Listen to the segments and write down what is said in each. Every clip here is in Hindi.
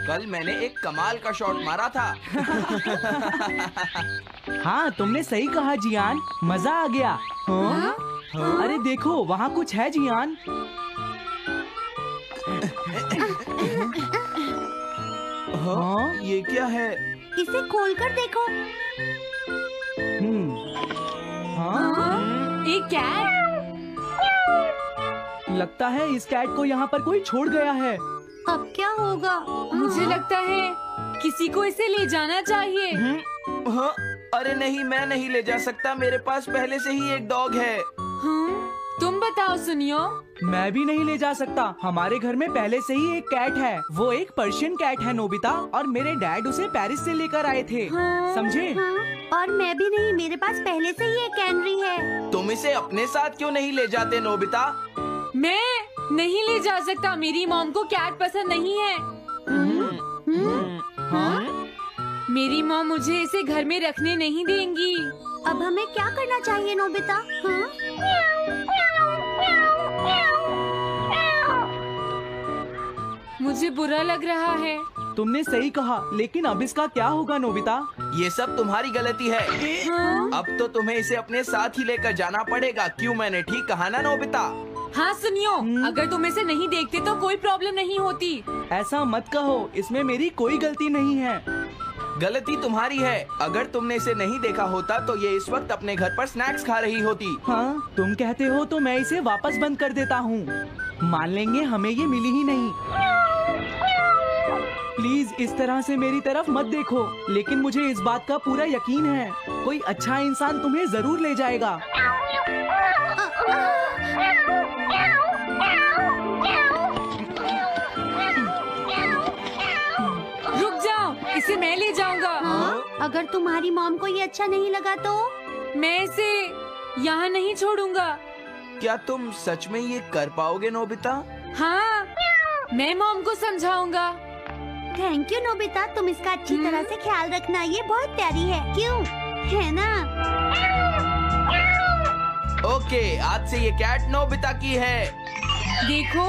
कल मैंने एक कमाल का शॉट मारा था। हाँ, तुमने सही कहा जियान, मजा आ गया। हाँ? अरे देखो, वहाँ कुछ है जियान। हाँ? ये क्या है? इसे खोलकर देखो। हाँ? एक कैट। लगता है इस कैट को यहाँ पर कोई छोड़ गया है। अब क्या होगा? मुझे लगता है किसी को इसे ले जाना चाहिए। हाँ? अरे नहीं, मैं नहीं ले जा सकता, मेरे पास पहले से ही एक डॉग है। तुम बताओ सुनियो। मैं भी नहीं ले जा सकता, हमारे घर में पहले से ही एक कैट है। वो एक पर्शियन कैट है नोबिता, और मेरे डैड उसे पेरिस से लेकर आए थे। समझे? और मैं भी नहीं, मेरे पास पहले से ही एक कैनरी है। तुम इसे अपने साथ क्यों नहीं ले जाते नोबिता? मैं नहीं ले जा सकता, मेरी मॉम को कैट पसंद नहीं है। मेरी मॉम मुझे इसे घर में रखने नहीं देंगी। अब हमें क्या करना चाहिए नोबिता? मुझे बुरा लग रहा है। तुमने सही कहा, लेकिन अब इसका क्या होगा नोबिता? ये सब तुम्हारी गलती है। अब तो तुम्हें इसे अपने साथ ही लेकर जाना पड़ेगा। क्यों, मैंने ठीक कहा ना नोबिता? हाँ सुनियो, अगर तुम इसे नहीं देखते तो कोई प्रॉब्लम नहीं होती। ऐसा मत कहो, इसमें मेरी कोई गलती नहीं है। गलती तुम्हारी है। अगर तुमने इसे नहीं देखा होता तो ये इस वक्त अपने घर पर स्नैक्स खा रही होती। हाँ, तुम कहते हो तो मैं इसे वापस बंद कर देता हूँ। मान लेंगे हमें ये मिली ही नहीं। प्लीज इस तरह से मेरी तरफ मत देखो, लेकिन मुझे इस बात का पूरा यकीन है, कोई अच्छा इंसान तुम्हें जरूर ले जाएगा। रुक जाओ, इसे मैं ले जाऊंगा। अगर तुम्हारी मॉम को ये अच्छा नहीं लगा तो? मैं इसे यहाँ नहीं छोड़ूंगा। क्या तुम सच में ये कर पाओगे नोबिता? हाँ, मैं मॉम को समझाऊंगा। थैंक यू नोबिता, तुम इसका अच्छी तरह से ख्याल रखना, ये बहुत प्यारी है। क्यों, है ना? ओके, आज से ये कैट नोबिता की है। देखो,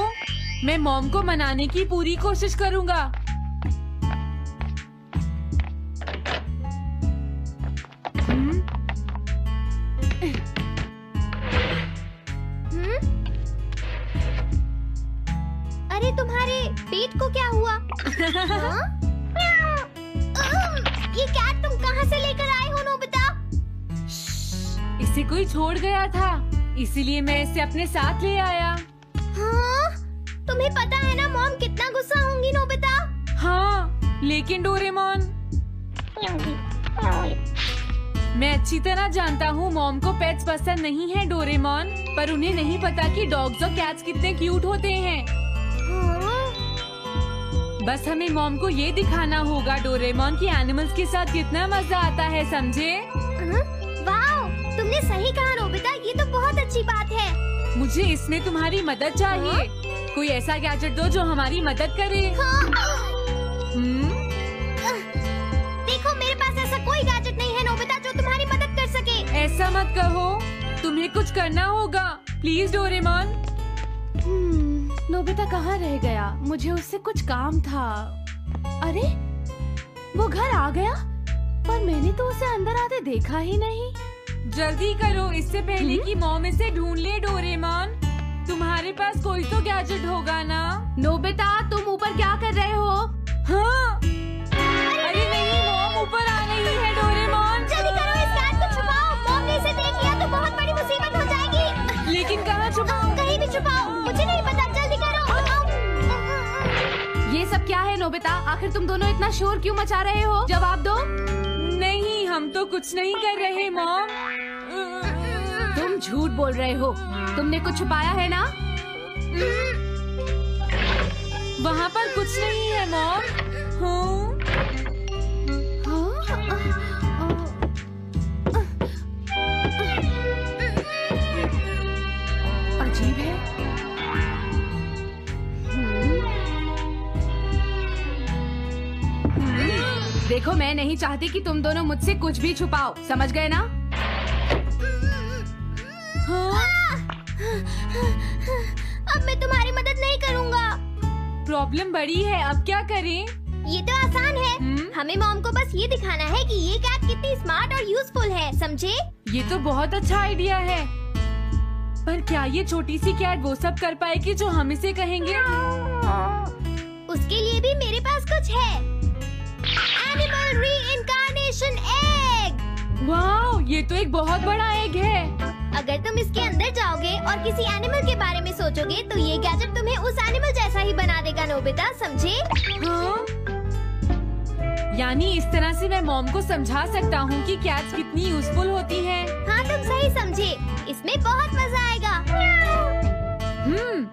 मैं मॉम को मनाने की पूरी कोशिश करूंगा। अरे तुम्हारे पेट को क्या हुआ? ये कैट तुम कहाँ से लेकर आए हो नोबिता? इसे कोई छोड़ गया था, इसीलिए मैं इसे अपने साथ ले आया। हाँ? तुम्हें पता है ना मॉम कितना गुस्सा होंगी नोबिता? हाँ, लेकिन डोरेमोन, मैं अच्छी तरह जानता हूँ मॉम को पेट्स पसंद नहीं है डोरेमोन, पर उन्हें नहीं पता कि डॉग्स और कैट्स कितने क्यूट होते हैं। बस हमें मॉम को ये दिखाना होगा डोरेमोन की एनिमल्स के साथ कितना मजा आता है, समझे? वाओ, तुमने सही कहा नोबिता, ये तो बहुत अच्छी बात है। मुझे इसमें तुम्हारी मदद चाहिए। कोई ऐसा गैजेट दो जो हमारी मदद करे। देखो, मेरे पास ऐसा कोई गैजेट नहीं है नोबिता जो तुम्हारी मदद कर सके। ऐसा मत कहो, तुम्हें कुछ करना होगा, प्लीज डोरेमोन। नोबिता कहाँ रह गया? मुझे उससे कुछ काम था। अरे, वो घर आ गया, पर मैंने तो उसे अंदर आते देखा ही नहीं। जल्दी करो, इससे पहले कि मॉम इसे ढूंढ ले डोरेमोन। तुम्हारे पास कोई तो गैजेट होगा ना? नोबिता, तुम ऊपर क्या कर रहे हो? हाँ? अरे नहीं, मॉम ऊपर आ रही है डोरेमोन। जल्दी करो, इस कैट को छुपाओ। मॉम ने इसे देख लिया तो बहुत बड़ी मुसीबत हो जाएगी। लेकिन कहाँ छुपाऊं? कहीं भी छुपाओ, मुझे नहीं पता, जल्दी करो। ये सब क्या है नोबिता? आखिर तुम दोनों इतना शोर क्यों मचा रहे हो? जवाब दो। नहीं, हम तो कुछ नहीं कर रहे मॉम। तुम झूठ बोल रहे हो, तुमने कुछ छुपाया है ना? वहाँ पर कुछ नहीं है मॉम। हाँ? अजीब है। देखो, मैं नहीं चाहती कि तुम दोनों मुझसे कुछ भी छुपाओ, समझ गए ना? अब मैं तुम्हारी मदद नहीं करूँगा। प्रॉब्लम बड़ी है, अब क्या करें? ये तो आसान है। हमें मॉम को बस ये दिखाना है कि ये कैट कितनी स्मार्ट और यूजफुल है, समझे? ये तो बहुत अच्छा आइडिया है, पर क्या ये छोटी सी कैट वो सब कर पाएगी जो हम इसे कहेंगे? उसके लिए भी मेरे पास कुछ है। Animal reincarnation egg. वाह, ये तो एक बहुत बड़ा एग है। अगर तुम इसके अंदर जाओगे और किसी एनिमल के बारे में सोचोगे तो ये गैजेट तुम्हें उस एनिमल जैसा ही बना देगा, नोबिता, समझे? हाँ? यानी इस तरह से मैं मॉम को समझा सकता हूँ कि कैट्स कितनी यूजफुल होती हैं। हाँ, तुम सही समझे। इसमें बहुत मजा आएगा।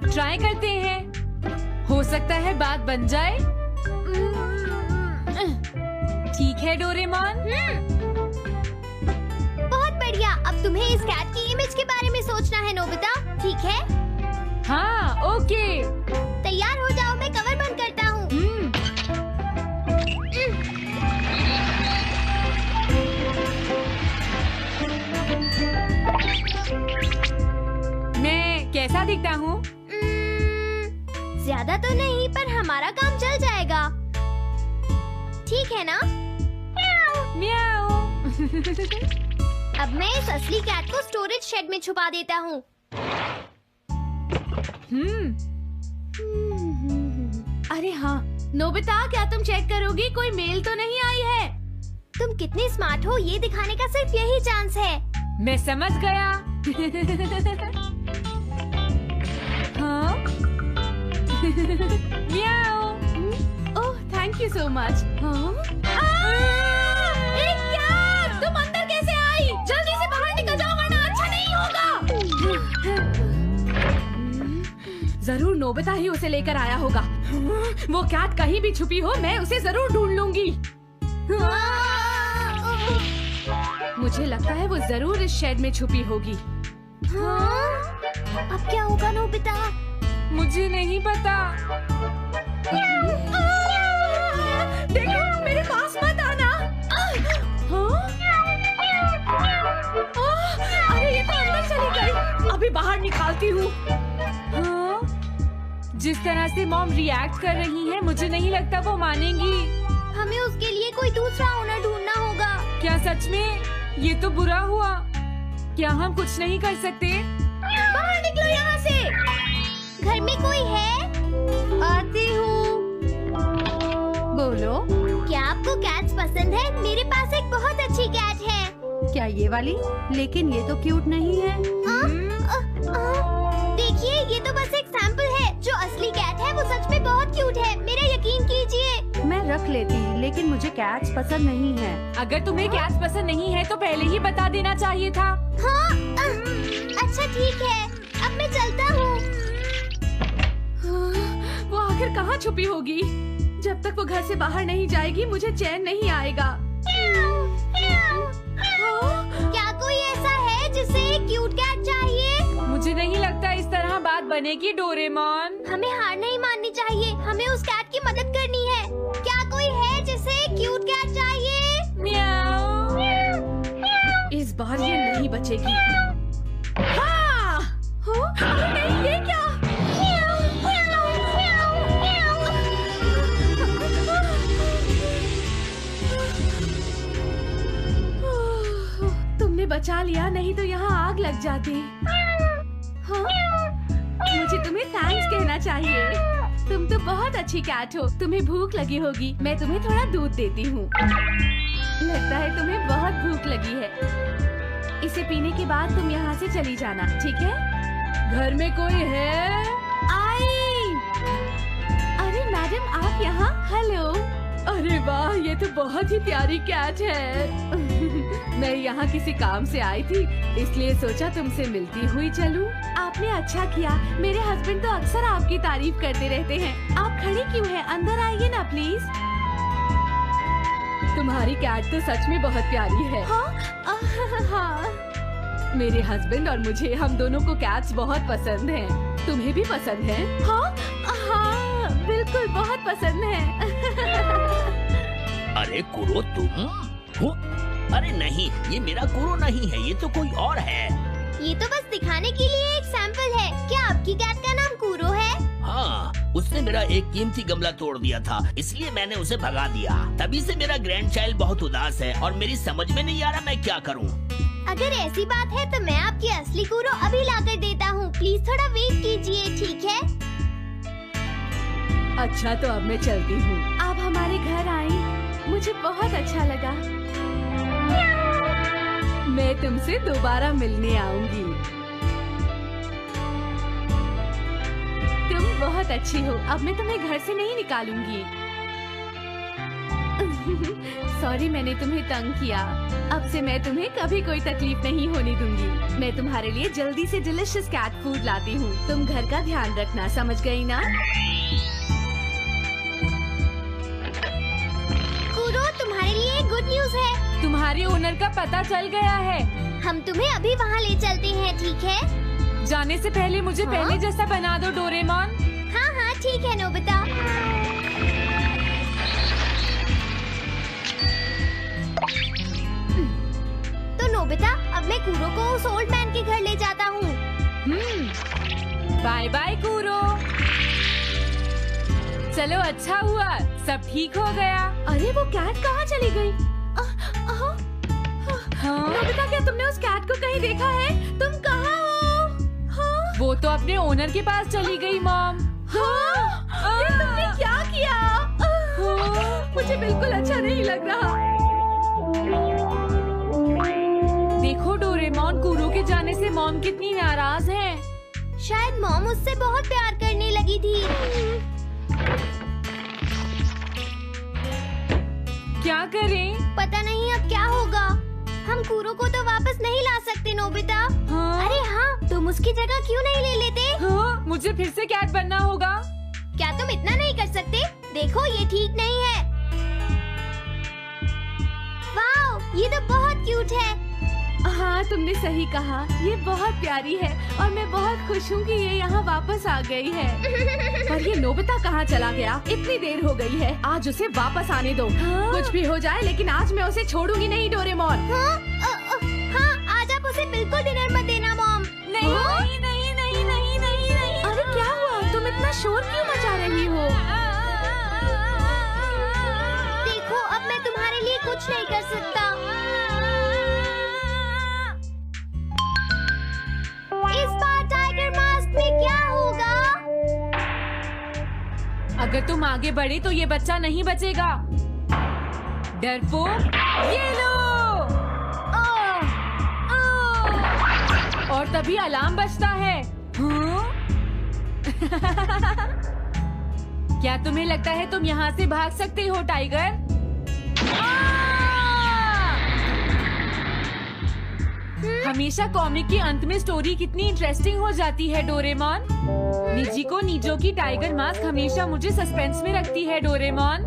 ट्राई करते हैं। हो सकता है बात बन जाए। ठीक है डोरेमोन। बहुत बढ़िया। अब तुम्हें इस कैट की इमेज के बारे में सोचना है, नोबिता, ठीक है? हाँ, ओके। तैयार हो जाओ, मैं कवर बंद करता हूँ। मैं कैसा दिखता हूँ? ज्यादा तो नहीं, पर हमारा काम चल जाएगा, ठीक है ना? म्याऊ। अब मैं इस असली कैट को स्टोरेज शेड में छुपा देता हूँ। अरे हाँ, नोबिता, क्या तुम चेक करोगी कोई मेल तो नहीं आई है? तुम कितने स्मार्ट हो ये दिखाने का सिर्फ यही चांस है। मैं समझ गया। हाँ? म्याऊ। ओह, थैंक यू सो मच। तुम अंदर कैसे आई? जल्दी से बाहर निकल जाओ वरना अच्छा नहीं होगा। जरूर नोबिता ही उसे लेकर आया होगा। वो कैट कहीं भी छुपी हो, मैं उसे जरूर ढूंढ लूंगी। मुझे लगता है वो जरूर इस शेड में छुपी होगी। अब क्या होगा, नोबिता? मुझे नहीं पता। देखो, मेरे पास मत आना। अरे ये तो अंदर चली गई। अभी बाहर निकालती हूँ। हाँ? जिस तरह से मॉम रिएक्ट कर रही है, मुझे नहीं लगता वो मानेंगी। हमें उसके लिए कोई दूसरा ओनर ढूंढना होगा। क्या सच में? ये तो बुरा हुआ। क्या हम कुछ नहीं कर सकते? बाहर निकलो यहाँ से। घर में कोई है? आती हूँ। बोलो। क्या आपको कैट्स पसंद है? मेरे पास एक बहुत अच्छी कैट है। क्या ये वाली? लेकिन ये तो क्यूट नहीं है। देखिए, ये तो बस एक सैंपल है। जो असली कैट है वो सच में बहुत क्यूट है, मेरा यकीन कीजिए। मैं रख लेती, लेकिन मुझे कैट्स पसंद नहीं है। अगर तुम्हें कैट्स पसंद नहीं है तो पहले ही बता देना चाहिए था। हाँ, अच्छा ठीक है, अब मैं चलता हूँ। वो आखिर कहाँ छुपी होगी? जब तक वो घर से बाहर नहीं जाएगी मुझे चैन नहीं आएगा। क्या कोई ऐसा है जिसे एक क्यूट कैट चाहिए? मुझे नहीं लगता इस तरह बात बनेगी डोरेमोन। हमें हार नहीं माननी चाहिए, हमें उस कैट की मदद करनी है। क्या कोई है जिसे एक क्यूट कैट चाहिए? म्याऊ। इस बार ये नहीं बचेगी। हाँ! नहीं, ये क्या? तुमने बचा लिया, नहीं तो यहाँ आग लग जाती। हाँ? मुझे तुम्हें थैंक्स कहना चाहिए। तुम तो बहुत अच्छी कैट हो। तुम्हें भूख लगी होगी, मैं तुम्हें थोड़ा दूध देती हूँ। लगता है तुम्हें बहुत भूख लगी है। इसे पीने के बाद तुम यहाँ से चली जाना, ठीक है? घर में कोई है? आई! अरे मैडम, आप यहाँ? हेलो। अरे वाह, ये तो बहुत ही प्यारी कैट है। मैं यहाँ किसी काम से आई थी, इसलिए सोचा तुमसे मिलती हुई चलूं। आपने अच्छा किया। मेरे हस्बैंड तो अक्सर आपकी तारीफ करते रहते हैं। आप खड़ी क्यों हैं? अंदर आइए ना प्लीज। तुम्हारी कैट तो सच में बहुत प्यारी है। हाँ। मेरे हस्बैंड और मुझे, हम दोनों को कैट्स बहुत पसंद हैं। तुम्हें भी पसंद है? हाँ, बिल्कुल बहुत पसंद है। अरे कुरो, तुम हो? अरे नहीं, ये मेरा कुरो नहीं है, ये तो कोई और है। ये तो बस दिखाने के लिए एक सैंपल है। क्या आपकी कैट का नाम कुरो है? हाँ, उसने मेरा एक कीमती गमला तोड़ दिया था, इसलिए मैंने उसे भगा दिया। तभी से मेरा ग्रैंड चाइल्ड बहुत उदास है और मेरी समझ में नहीं आ रहा मैं क्या करूं। अगर ऐसी बात है तो मैं आपकी असली कूरो अभी लाकर देता हूँ। प्लीज थोड़ा वेट कीजिए, ठीक है? अच्छा तो अब मैं चलती हूँ। आप हमारे घर आई, मुझे बहुत अच्छा लगा। मैं तुमसे दोबारा मिलने आऊंगी। तुम बहुत अच्छी हो। अब मैं तुम्हें घर से नहीं निकालूंगी। सॉरी मैंने तुम्हें तंग किया। अब से मैं तुम्हें कभी कोई तकलीफ नहीं होने दूंगी। मैं तुम्हारे लिए जल्दी से डिलिशियस कैट फूड लाती हूँ। तुम घर का ध्यान रखना, समझ गई ना? कूरो, तुम्हारे लिए एक गुड न्यूज है। तुम्हारे ओनर का पता चल गया है। हम तुम्हें अभी वहाँ ले चलते हैं, ठीक है? जाने से पहले मुझे हाँ? पहले जैसा बना दो डोरेमोन। हाँ हाँ ठीक है नोबिता। तो नोबिता, अब मैं कूरो को उस ओल्ड मैन के घर ले जाता हूँ। बाय बाय कूरो। चलो अच्छा हुआ, सब ठीक हो गया। अरे वो कैट कहाँ चली गई? हाँ? नोबिता, क्या तुमने उस कैट को कहीं देखा है? तुम कहाँ हो? हाँ? वो तो अपने ओनर के पास चली गई मॉम। हाँ? ये तुमने क्या किया? मुझे बिल्कुल अच्छा नहीं लग रहा। देखो डोरेमोन, कूरो के जाने से मॉम कितनी नाराज हैं। शायद मॉम उससे बहुत प्यार करने लगी थी। क्या करें? पता नहीं अब क्या होगा। हम कूरो को तो वापस नहीं ला सकते नोबिता। हाँ? अरे हाँ, तुम उसकी जगह क्यों नहीं ले लेते? हाँ? मुझे फिर से कैट बनना होगा। क्या तुम इतना नहीं कर सकते? देखो ये ठीक नहीं है। वाह, ये तो बहुत क्यूट है। हाँ तुमने सही कहा, ये बहुत प्यारी है और मैं बहुत खुश हूँ कि ये यहाँ वापस आ गई है। पर ये नोबिता कहाँ चला गया? इतनी देर हो गई है, आज उसे वापस आने दो। कुछ भी हो जाए लेकिन आज मैं उसे छोड़ूंगी नहीं डोरेमोन। हाँ, आज आप उसे बिल्कुल डिनर मत देना मॉम। नहीं नहीं नहीं नहीं नहीं नहीं नहीं। अरे क्या हुआ? तुम इतना शोर क्यों मचा रही हो? देखो अब मैं तुम्हारे लिए कुछ नहीं कर सकता। इस बार टाइगर मास्क में क्या होगा? अगर तुम आगे बढ़े तो ये बच्चा नहीं बचेगा। डरपोक, ये लो। और तभी अलार्म बजता है। हाँ? क्या तुम्हें लगता है तुम यहाँ से भाग सकते हो टाइगर? हमेशा कॉमिक के अंत में स्टोरी कितनी इंटरेस्टिंग हो जाती है डोरेमोन। निजिको नीजो की टाइगर मास्क हमेशा मुझे सस्पेंस में रखती है डोरेमोन।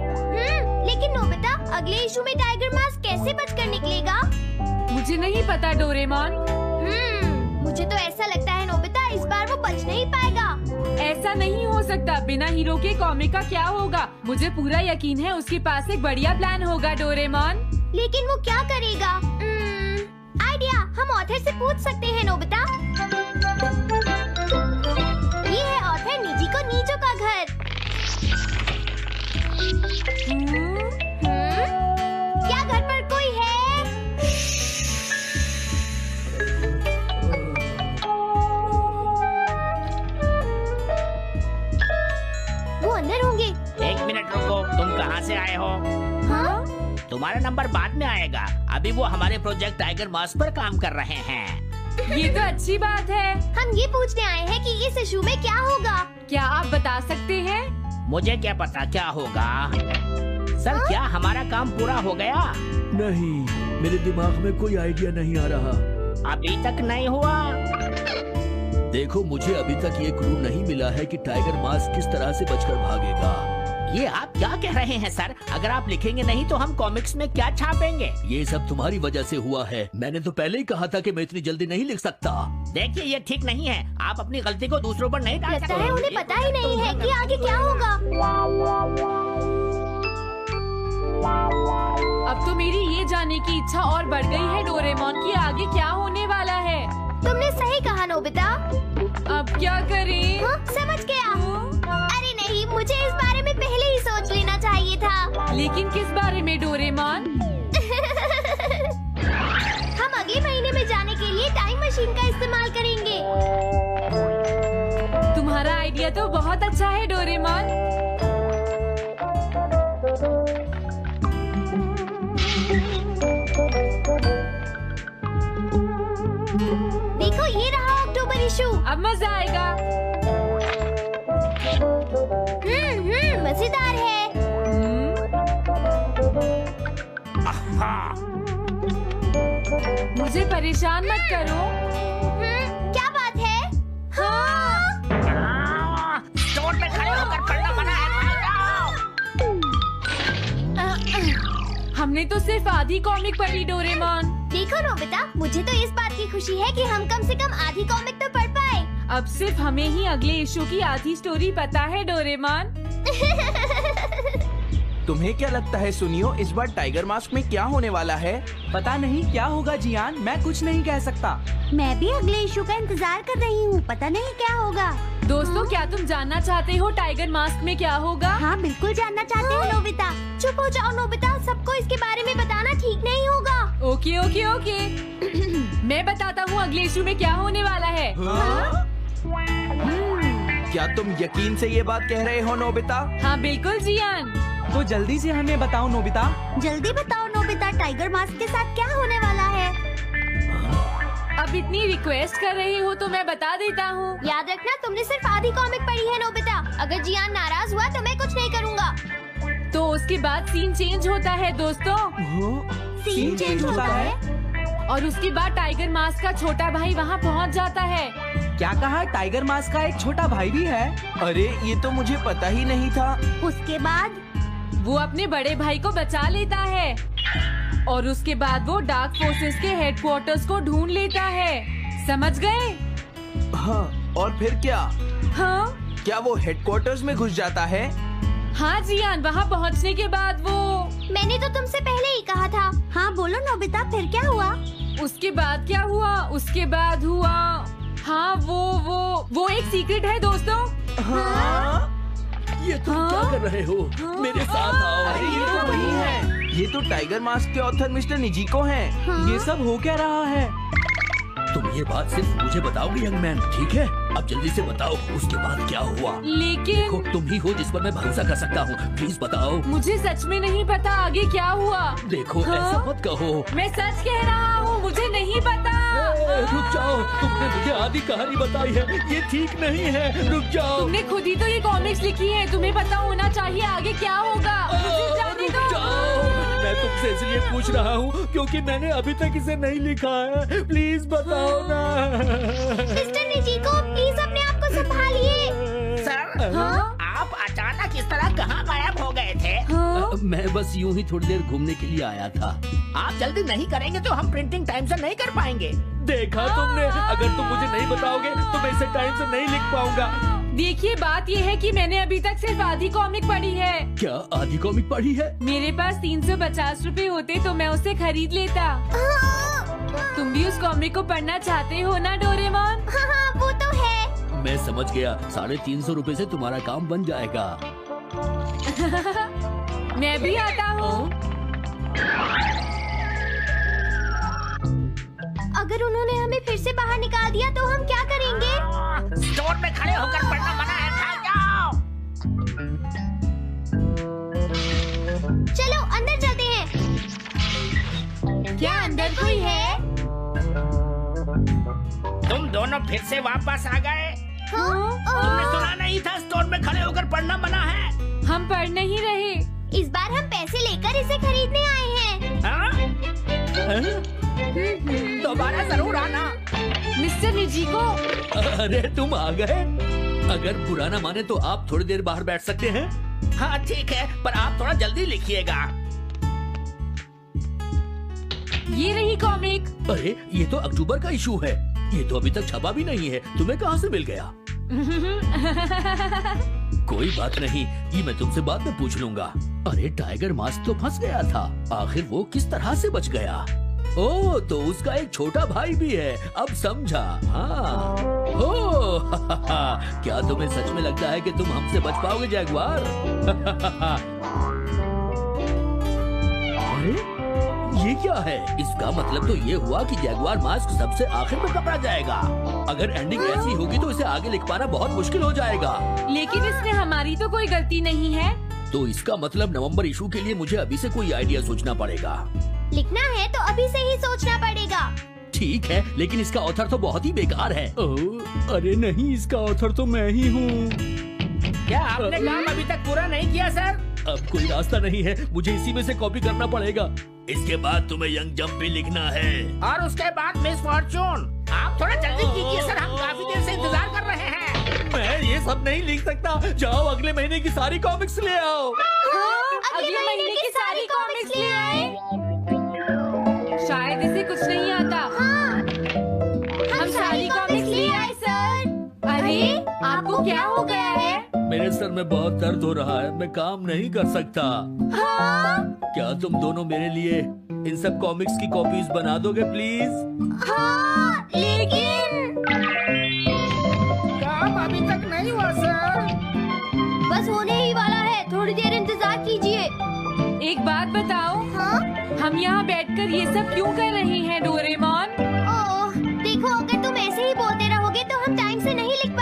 लेकिन नोबिता, अगले इशू में टाइगर मास्क कैसे बचकर निकलेगा? मुझे नहीं पता डोरेमोन। मुझे तो ऐसा लगता है नोबिता, इस बार वो बच नहीं पाएगा। ऐसा नहीं हो सकता। बिना हीरो के कॉमिक का क्या होगा? मुझे पूरा यकीन है उसके पास एक बढ़िया प्लान होगा डोरेमोन। लेकिन वो क्या करेगा? आइडिया, हम ऑथर से पूछ सकते हैं नोबिता। ये है ऑथर निजिको नीजो का घर। क्या घर पर कोई है? वो अंदर होंगे। एक मिनट रुको, तुम कहाँ से आए हो? हाँ? तुम्हारा नंबर बाद में आएगा। अभी वो हमारे प्रोजेक्ट टाइगर मास्क पर काम कर रहे हैं। ये तो अच्छी बात है। हम ये पूछने आए हैं कि इस इशू में क्या होगा। क्या आप बता सकते हैं? मुझे क्या पता क्या होगा। सर क्या हमारा काम पूरा हो गया? नहीं, मेरे दिमाग में कोई आइडिया नहीं आ रहा। अभी तक नहीं हुआ। देखो, मुझे अभी तक ये क्लू नहीं मिला है कि टाइगर मास्क किस तरह से बचकर भागेगा। ये आप क्या कह रहे हैं सर? अगर आप लिखेंगे नहीं तो हम कॉमिक्स में क्या छापेंगे? ये सब तुम्हारी वजह से हुआ है। मैंने तो पहले ही कहा था कि मैं इतनी जल्दी नहीं लिख सकता। देखिए ये ठीक नहीं है। आप अपनी गलती को दूसरों पर नहीं डाल लगता सकते। है उन्हें पता ही नहीं है कि आगे क्या होगा। अब तो मेरी ये जानने की इच्छा और बढ़ गई है डोरेमोन कि आगे क्या होने वाला है। तुमने सही कहा नोबिता। अब क्या करें? समझ गया। अरे नहीं, मुझे लेकिन किस बारे में डोरेमोन? हम अगले महीने में जाने के लिए टाइम मशीन का इस्तेमाल करेंगे। तुम्हारा आइडिया तो बहुत अच्छा है डोरेमोन। देखो ये रहा अक्टूबर इशू। अब मजा आएगा। मजेदार है। मुझे परेशान मत करो। क्या बात है? हाँ। स्टोर में खड़े होकर पढ़ना मना है, भाग जाओ। हमने तो सिर्फ आधी कॉमिक पढ़ी डोरेमोन। देखो नोबिता, मुझे तो इस बात की खुशी है कि हम कम से कम आधी कॉमिक तो पढ़ पाए। अब सिर्फ हमें ही अगले इशू की आधी स्टोरी पता है डोरेमोन। तुम्हें क्या लगता है सुनियो, इस बार टाइगर मास्क में क्या होने वाला है? पता नहीं क्या होगा जियान, मैं कुछ नहीं कह सकता। मैं भी अगले इशू का इंतजार कर रही हूँ, पता नहीं क्या होगा। दोस्तों, क्या तुम जानना चाहते हो टाइगर मास्क में क्या होगा? हाँ बिल्कुल जानना चाहते हैं नोबिता। चुप हो जाओ नोबिता, सबको इसके बारे में बताना ठीक नहीं होगा। Okay okay okay. मैं बताता हूँ अगले इशू में क्या होने वाला है। क्या तुम यकीन से ये बात कह रहे हो नोबिता? हाँ बिल्कुल जियान। तो जल्दी से हमें बताओ नोबिता। जल्दी बताओ नोबिता, टाइगर मास्क के साथ क्या होने वाला है? अब इतनी रिक्वेस्ट कर रही हो तो मैं बता देता हूँ। याद रखना तुमने सिर्फ आधी कॉमिक पढ़ी है नोबिता। अगर जियान नाराज हुआ तो मैं कुछ नहीं करूँगा। तो उसके बाद सीन चेंज होता है दोस्तों, सीन चेंज होता है? और उसके बाद टाइगर मास्क का छोटा भाई वहाँ पहुँच जाता है। क्या कहा? टाइगर मास्क का एक छोटा भाई भी है? अरे ये तो मुझे पता ही नहीं था। उसके बाद वो अपने बड़े भाई को बचा लेता है और उसके बाद वो डार्क फोर्सेस के हेडक्वार्टर्स को ढूंढ लेता है। समझ गए? हाँ, और फिर क्या? हाँ क्या वो हेडक्वार्टर्स में घुस जाता है? हाँ जियान, वहाँ पहुँचने के बाद वो मैंने तो तुमसे पहले ही कहा था। हाँ बोलो नोबिता, फिर क्या हुआ? उसके बाद क्या हुआ? उसके बाद हुआ, हाँ वो एक सीक्रेट है दोस्तों। हाँ? ये तुम क्या कर रहे हो? मेरे साथ आओ। अरे ये तो वही है, ये तो टाइगर मास्क के ऑथर मिस्टर निजिको हैं। ये सब हो क्या रहा है? तुम ये बात सिर्फ मुझे बताओगे यंग मैन, ठीक है? अब जल्दी से बताओ उसके बाद क्या हुआ। लेकिन देखो, तुम ही हो जिस पर मैं भरोसा कर सकता हूँ, प्लीज बताओ। मुझे सच में नहीं पता आगे क्या हुआ। देखो ऐसा मत कहो। मैं सच कह रहा हूँ, मुझे नहीं पता। रुक जाओ, तुमने मुझे आधी कहानी बताई है, ये ठीक नहीं है। रुक जाओ। तुमने खुद ही तो ये कॉमिक्स लिखी है, तुम्हें पता होना चाहिए आगे क्या होगा। मुझे जाने रुक दो। जाओ। मैं तुमसे इसलिए पूछ रहा हूँ क्योंकि मैंने अभी तक इसे नहीं लिखा है। प्लीज बताओ ना। मिस्टर निजिको, प्लीज अपने आप को संभालिए। सर, हाँ? आप अचानक इस तरह कहाँ गायब हो गए थे? हाँ? मैं बस यूं ही थोड़ी देर घूमने के लिए आया था। आप जल्दी नहीं करेंगे तो हम प्रिंटिंग टाइम से नहीं कर पाएंगे। देखा तुमने, अगर तुम मुझे नहीं बताओगे तो मैं इसे टाइम से नहीं लिख पाऊंगा। देखिए, बात ये है कि मैंने अभी तक सिर्फ आधी कॉमिक पढ़ी है। क्या आधी कॉमिक पढ़ी है? मेरे पास 350 रुपए होते तो मैं उसे खरीद लेता। तुम भी उस कॉमिक को पढ़ना चाहते हो ना डोरेमोन? हाँ वो तो है। मैं समझ गया, 350 रुपए से तुम्हारा काम बन जाएगा। मैं भी आता हूँ। अगर उन्होंने हमें फिर से बाहर निकाल दिया तो हम क्या करेंगे? स्टोर में खड़े होकर पढ़ना मना है, भाग जाओ। चलो अंदर चलते हैं। क्या अंदर कोई है? तुम दोनों फिर से वापस आ गए। तुमने सुना नहीं था स्टोर में खड़े होकर पढ़ना मना है? हम पढ़ नहीं रहे। इस बार हम पैसे लेकर इसे खरीदने आए हैं। हाँ? दोबारा जरूर आना। मिस्टर निजिको, अरे तुम आ गए। अगर बुरा ना माने तो आप थोड़ी देर बाहर बैठ सकते हैं। हाँ ठीक है, पर आप थोड़ा जल्दी लिखिएगा। ये रही कॉमिक। अरे ये तो अक्टूबर का इशू है, ये तो अभी तक छपा भी नहीं है। तुम्हें कहाँ से मिल गया? कोई बात नहीं, ये मैं तुमसे बाद में पूछ लूंगा। अरे टाइगर मास्क तो फंस गया था, आखिर वो किस तरह से बच गया? ओह, तो उसका एक छोटा भाई भी है, अब समझा। हाँ। ओह, क्या तुम्हें सच में लगता है कि तुम हमसे बच पाओगे जैगुआर? क्या है? इसका मतलब तो ये हुआ कि जैगुआर मास्क सबसे आखिर में पकड़ा जाएगा। अगर एंडिंग ऐसी होगी तो इसे आगे लिख पाना बहुत मुश्किल हो जाएगा। लेकिन इसमें हमारी तो कोई गलती नहीं है। तो इसका मतलब नवंबर इशू के लिए मुझे अभी से कोई आइडिया सोचना पड़ेगा। लिखना है तो अभी से ही सोचना पड़ेगा। ठीक है, लेकिन इसका ऑथर तो बहुत ही बेकार है। अरे नहीं, इसका ऑथर तो मैं ही हूँ। क्या आपने काम अभी तक पूरा नहीं किया सर? अब कोई रास्ता नहीं है, मुझे इसी में से कॉपी करना पड़ेगा। इसके बाद तुम्हें यंग जंप भी लिखना है। और उसके बाद मिस फॉर्चून। आप थोड़ा जल्दी कीजिए सर, हम काफी देर से इंतजार कर रहे हैं। मैं ये सब नहीं लिख सकता। जाओ अगले महीने की सारी कॉमिक्स ले आओ। अगले महीने की सारी कॉमिक्स ले आए। शायद इसे कुछ नहीं आता। हम सारी कॉमिक्स ले आए सर। अरे आपको क्या हो गया है? मेरे सर में बहुत दर्द हो रहा है, मैं काम नहीं कर सकता। क्या तुम दोनों मेरे लिए इन सब कॉमिक्स की कॉपीज बना दोगे प्लीज? लेकिन काम अभी तक नहीं हुआ सर। बस होने ही वाला है, थोड़ी देर इंतजार कीजिए। एक बात बताओ, हम यहाँ बैठकर ये सब क्यों कर रहे हैं डोरेमोन? ओह, देखो अगर तुम ऐसे ही बोलते रहोगे तो हम टाइम से नहीं लिख